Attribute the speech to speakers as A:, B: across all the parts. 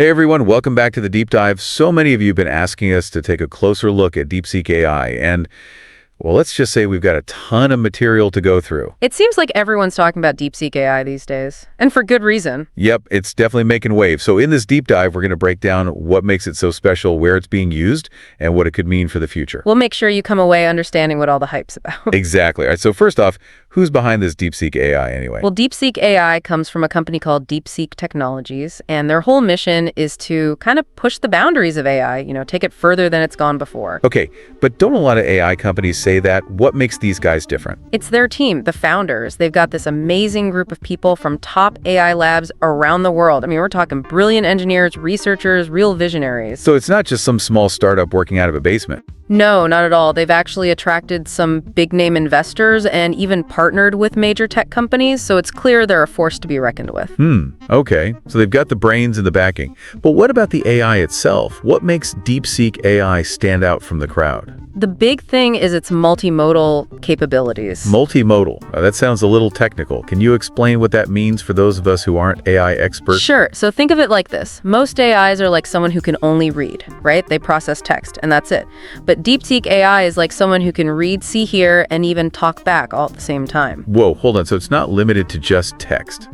A: Hey everyone, welcome back to the Deep Dive. So many of you have been asking us to take a closer look at DeepSeek AI, and well, let's just say we've got a ton of material to go through.
B: It seems like everyone's talking about DeepSeek AI these days, and for good reason.
A: Yep, it's definitely making waves. So in this deep dive, we're going to break down what makes it so special, where it's being used, and what it could mean for the future.
B: We'll make sure you come away understanding what all the hype's about.
A: Exactly. All right, so first off, who's behind this DeepSeek AI anyway?
B: Well, DeepSeek AI comes from a company called DeepSeek Technologies, and their whole mission is to kind of push the boundaries of AI, take it further than it's gone before.
A: Okay, but don't a lot of AI companies say that? What makes these guys different?
B: It's their team, the founders. They've got this amazing group of people from top AI labs around the world. I mean, we're talking brilliant engineers, researchers, real visionaries.
A: So it's not just some small startup working out of a basement.
B: No, not at all. They've actually attracted some big-name investors and even partnered with major tech companies, so it's clear they're a force to be reckoned with.
A: Okay. So they've got the brains and the backing. But what about the AI itself? What makes DeepSeek AI stand out from the crowd?
B: The big thing is its multimodal capabilities.
A: Multimodal. That sounds a little technical. Can you explain what that means for those of us who aren't AI experts?
B: Sure. So think of it like this. Most AIs are like someone who can only read, right? They process text, and that's it. But DeepSeek AI is like someone who can read, see, hear, and even talk back all at the same time.
A: Whoa, hold on. So it's not limited to just text.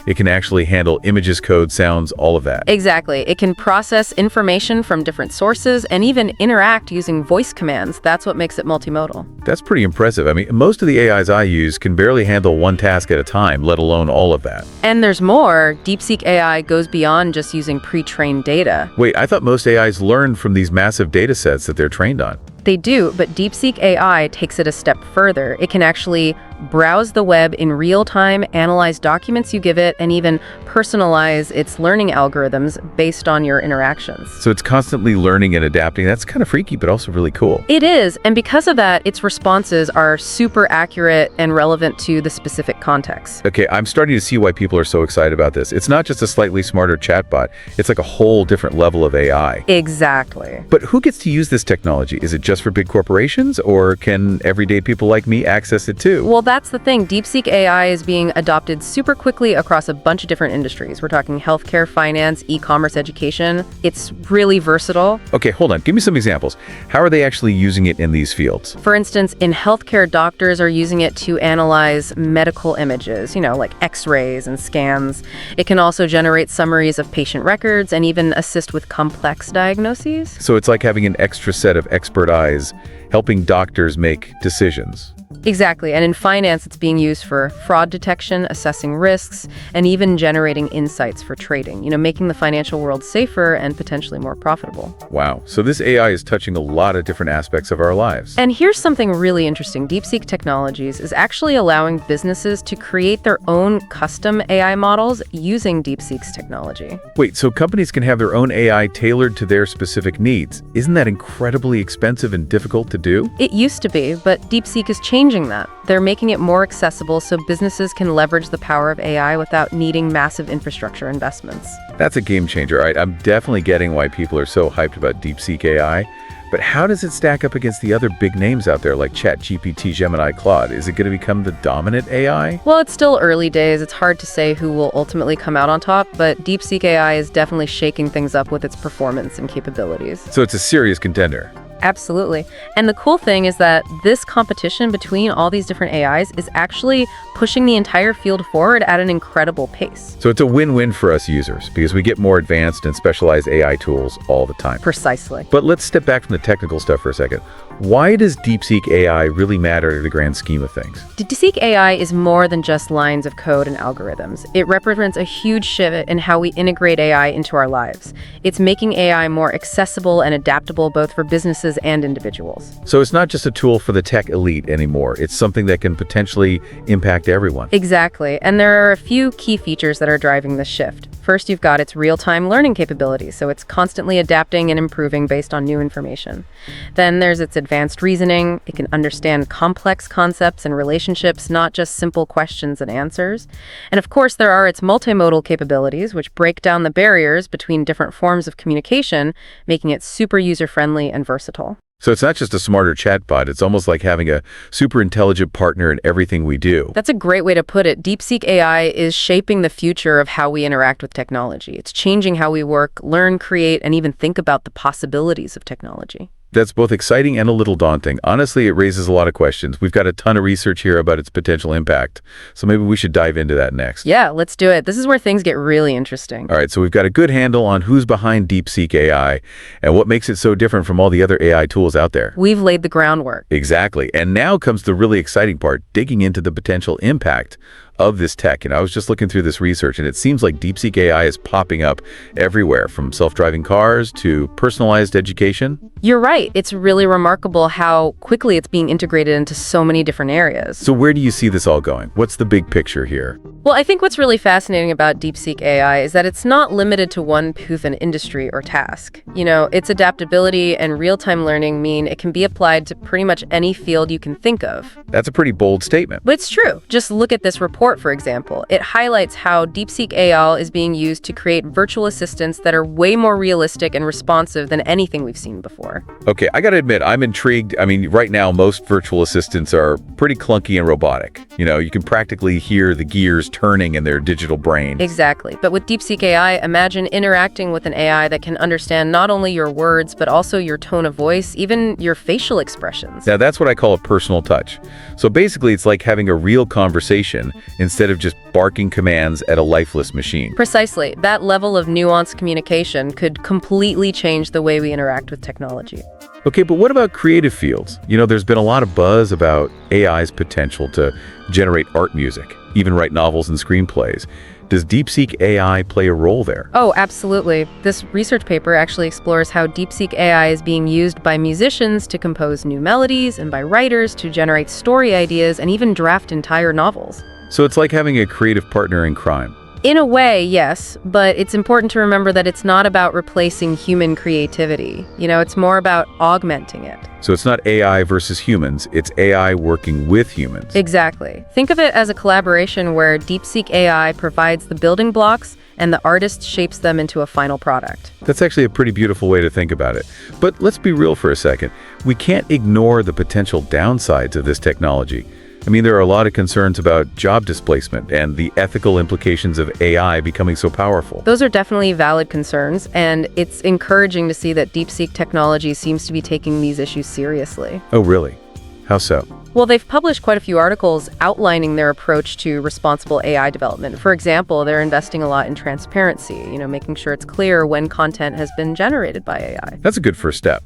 A: It can actually handle images, code, sounds, all of that.
B: Exactly. It can process information from different sources and even interact using voice commands. That's what makes it multimodal.
A: That's pretty impressive. I mean, most of the AIs I use can barely handle one task at a time, let alone all of that.
B: And there's more. DeepSeek AI goes beyond just using pre-trained data.
A: Wait, I thought most AIs learn from these massive data sets that they're trained on.
B: They do, but DeepSeek AI takes it a step further. It can actually browse the web in real time, analyze documents you give it, and even personalize its learning algorithms based on your interactions.
A: So it's constantly learning and adapting. That's kind of freaky, but also really cool.
B: It is, and because of that, its responses are super accurate and relevant to the specific context.
A: Okay, I'm starting to see why people are so excited about this. It's not just a slightly smarter chatbot. It's like a whole different level of AI.
B: Exactly.
A: But who gets to use this technology? Is it just for big corporations, or can everyday people like me access it too?
B: Well, that's the thing. DeepSeek AI is being adopted super quickly across a bunch of different industries. We're talking healthcare, finance, e-commerce, education. It's really versatile.
A: Okay, hold on. Give me some examples. How are they actually using it in these fields?
B: For instance, in healthcare, doctors are using it to analyze medical images, like x-rays and scans. It can also generate summaries of patient records and even assist with complex diagnoses.
A: So it's like having an extra set of expert eyes helping doctors make decisions.
B: Exactly. And in finance, it's being used for fraud detection, assessing risks, and even generating insights for trading, making the financial world safer and potentially more profitable.
A: Wow. So this AI is touching a lot of different aspects of our lives.
B: And here's something really interesting. DeepSeek Technologies is actually allowing businesses to create their own custom AI models using DeepSeek's technology.
A: Wait, so companies can have their own AI tailored to their specific needs. Isn't that incredibly expensive and difficult to do?
B: It used to be, but DeepSeek is changing that. They're making it more accessible so businesses can leverage the power of AI without needing massive infrastructure investments.
A: That's a game changer. All right, I'm definitely getting why people are so hyped about DeepSeek AI. But how does it stack up against the other big names out there like ChatGPT, Gemini, Claude? Is it going to become the dominant AI?
B: Well, it's still early days. It's hard to say who will ultimately come out on top, but DeepSeek AI is definitely shaking things up with its performance and capabilities.
A: So it's a serious contender.
B: Absolutely. And the cool thing is that this competition between all these different AIs is actually pushing the entire field forward at an incredible pace.
A: So it's a win-win for us users because we get more advanced and specialized AI tools all the time.
B: Precisely.
A: But let's step back from the technical stuff for a second. Why does DeepSeek AI really matter in the grand scheme of things?
B: DeepSeek AI is more than just lines of code and algorithms. It represents a huge shift in how we integrate AI into our lives. It's making AI more accessible and adaptable both for businesses and individuals.
A: So it's not just a tool for the tech elite anymore. It's something that can potentially impact everyone.
B: Exactly. And there are a few key features that are driving this shift. First, you've got its real-time learning capabilities, so it's constantly adapting and improving based on new information. Then there's its advanced reasoning. It can understand complex concepts and relationships, not just simple questions and answers. And of course, there are its multimodal capabilities, which break down the barriers between different forms of communication, making it super user-friendly and versatile.
A: So it's not just a smarter chatbot, it's almost like having a super intelligent partner in everything we do.
B: That's a great way to put it. DeepSeek AI is shaping the future of how we interact with technology. It's changing how we work, learn, create, and even think about the possibilities of technology.
A: That's both exciting and a little daunting. Honestly, it raises a lot of questions. We've got a ton of research here about its potential impact, so maybe we should dive into that next.
B: Yeah, let's do it. This is where things get really interesting.
A: All right, so we've got a good handle on who's behind DeepSeek AI and what makes it so different from all the other AI tools out there.
B: We've laid the groundwork.
A: Exactly. And now comes the really exciting part, digging into the potential impact of this tech. And I was just looking through this research, and it seems like DeepSeek AI is popping up everywhere, from self-driving cars to personalized education.
B: You're right. It's really remarkable how quickly it's being integrated into so many different areas.
A: So where do you see this all going? What's the big picture here?
B: Well, I think what's really fascinating about DeepSeek AI is that it's not limited to one an industry or task. Its adaptability and real-time learning mean it can be applied to pretty much any field you can think of.
A: That's a pretty bold statement.
B: But it's true. Just look at this report, for example. It highlights how DeepSeek AI is being used to create virtual assistants that are way more realistic and responsive than anything we've seen before.
A: Okay, I gotta admit, I'm intrigued. I mean, right now, most virtual assistants are pretty clunky and robotic. You can practically hear the gears turning in their digital brain.
B: Exactly. But with DeepSeek AI, imagine interacting with an AI that can understand not only your words, but also your tone of voice, even your facial expressions.
A: Now, that's what I call a personal touch. So basically, it's like having a real conversation instead of just barking commands at a lifeless machine.
B: Precisely. That level of nuanced communication could completely change the way we interact with technology.
A: Okay, but what about creative fields? There's been a lot of buzz about AI's potential to generate art music, even write novels and screenplays. Does DeepSeek AI play a role there?
B: Oh, absolutely. This research paper actually explores how DeepSeek AI is being used by musicians to compose new melodies and by writers to generate story ideas and even draft entire novels.
A: So it's like having a creative partner in crime.
B: In a way, yes, but it's important to remember that it's not about replacing human creativity. It's more about augmenting it.
A: So it's not AI versus humans, it's AI working with humans.
B: Exactly. Think of it as a collaboration where DeepSeek AI provides the building blocks and the artist shapes them into a final product.
A: That's actually a pretty beautiful way to think about it. But let's be real for a second. We can't ignore the potential downsides of this technology. I mean, there are a lot of concerns about job displacement and the ethical implications of AI becoming so powerful.
B: Those are definitely valid concerns, and it's encouraging to see that DeepSeek technology seems to be taking these issues seriously.
A: Oh, really? How so?
B: Well, they've published quite a few articles outlining their approach to responsible AI development. For example, they're investing a lot in transparency, making sure it's clear when content has been generated by AI.
A: That's a good first step.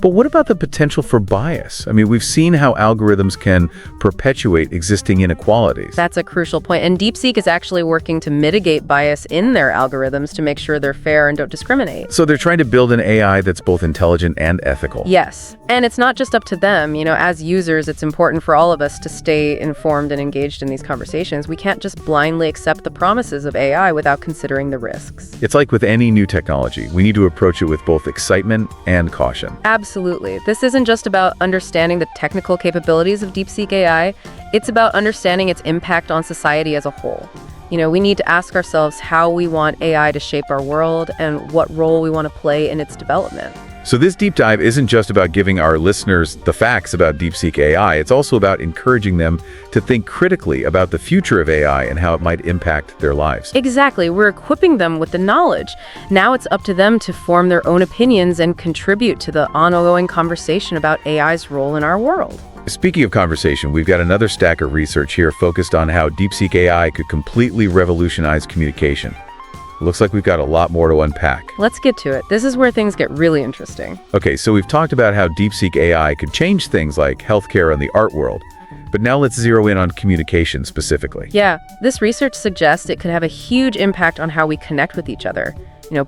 A: But what about the potential for bias? I mean, we've seen how algorithms can perpetuate existing inequalities.
B: That's a crucial point, and DeepSeek is actually working to mitigate bias in their algorithms to make sure they're fair and don't discriminate.
A: So they're trying to build an AI that's both intelligent and ethical.
B: Yes, and it's not just up to them. As users, it's important for all of us to stay informed and engaged in these conversations. We can't just blindly accept the promises of AI without considering the risks.
A: It's like with any new technology. We need to approach it with both excitement and caution.
B: Absolutely. This isn't just about understanding the technical capabilities of DeepSeek AI. It's about understanding its impact on society as a whole. We need to ask ourselves how we want AI to shape our world and what role we want to play in its development.
A: So this deep dive isn't just about giving our listeners the facts about DeepSeek AI. It's also about encouraging them to think critically about the future of AI and how it might impact their lives.
B: Exactly. We're equipping them with the knowledge. Now it's up to them to form their own opinions and contribute to the ongoing conversation about AI's role in our world.
A: Speaking of conversation, we've got another stack of research here focused on how DeepSeek AI could completely revolutionize communication. Looks like we've got a lot more to unpack.
B: Let's get to it. This is where things get really interesting.
A: Okay, so we've talked about how DeepSeek AI could change things like healthcare and the art world. But now let's zero in on communication specifically.
B: Yeah, this research suggests it could have a huge impact on how we connect with each other.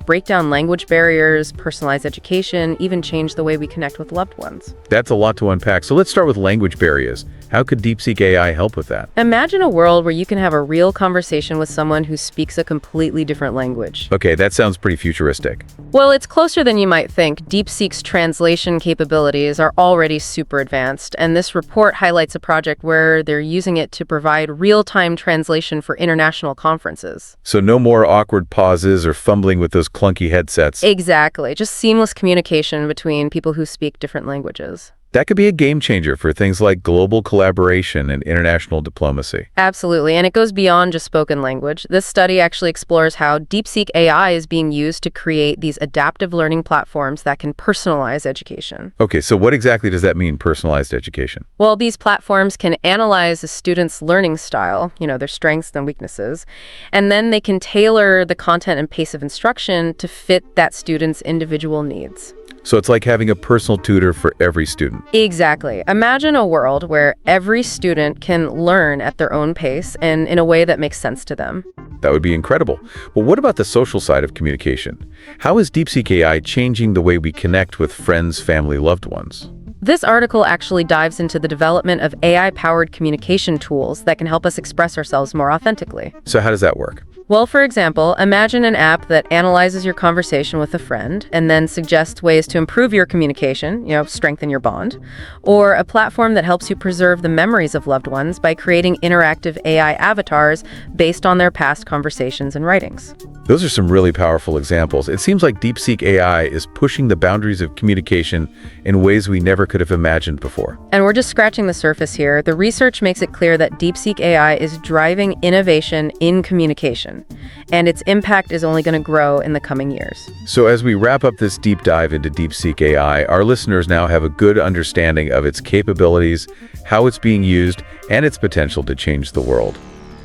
B: Break down language barriers, personalize education, even change the way we connect with loved ones.
A: That's a lot to unpack. So let's start with language barriers. How could DeepSeek AI help with that?
B: Imagine a world where you can have a real conversation with someone who speaks a completely different language.
A: Okay, that sounds pretty futuristic.
B: Well, it's closer than you might think. DeepSeek's translation capabilities are already super advanced, and this report highlights a project where they're using it to provide real-time translation for international conferences.
A: So no more awkward pauses or fumbling with those clunky headsets.
B: Exactly. Just seamless communication between people who speak different languages.
A: That could be a game changer for things like global collaboration and international diplomacy.
B: Absolutely, and it goes beyond just spoken language. This study actually explores how DeepSeek AI is being used to create these adaptive learning platforms that can personalize education.
A: Okay, so what exactly does that mean, personalized education?
B: Well, these platforms can analyze a student's learning style, their strengths and weaknesses, and then they can tailor the content and pace of instruction to fit that student's individual needs.
A: So it's like having a personal tutor for every student.
B: Exactly. Imagine a world where every student can learn at their own pace and in a way that makes sense to them.
A: That would be incredible. But what about the social side of communication? How is DeepSeek AI changing the way we connect with friends, family, loved ones?
B: This article actually dives into the development of AI-powered communication tools that can help us express ourselves more authentically.
A: So how does that work?
B: Well, for example, imagine an app that analyzes your conversation with a friend and then suggests ways to improve your communication, strengthen your bond, or a platform that helps you preserve the memories of loved ones by creating interactive AI avatars based on their past conversations and writings.
A: Those are some really powerful examples. It seems like DeepSeek AI is pushing the boundaries of communication in ways we never could have imagined before.
B: And we're just scratching the surface here. The research makes it clear that DeepSeek AI is driving innovation in communication, and its impact is only going to grow in the coming years.
A: So as we wrap up this deep dive into DeepSeek AI, our listeners now have a good understanding of its capabilities, how it's being used, and its potential to change the world.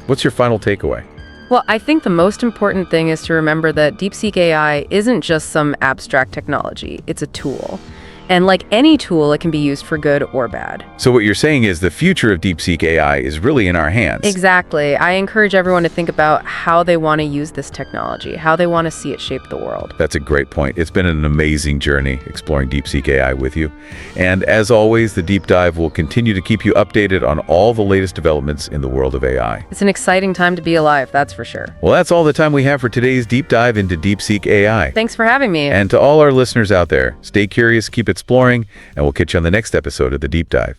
A: What's your final takeaway?
B: Well, I think the most important thing is to remember that DeepSeek AI isn't just some abstract technology. It's a tool. And like any tool, it can be used for good or bad.
A: So what you're saying is the future of DeepSeek AI is really in our hands.
B: Exactly. I encourage everyone to think about how they want to use this technology, how they want to see it shape the world.
A: That's a great point. It's been an amazing journey exploring DeepSeek AI with you. And as always, the deep dive will continue to keep you updated on all the latest developments in the world of AI.
B: It's an exciting time to be alive, that's for sure.
A: Well, that's all the time we have for today's deep dive into DeepSeek AI.
B: Thanks for having me.
A: And to all our listeners out there, stay curious, keep exploring, and we'll catch you on the next episode of The Deep Dive.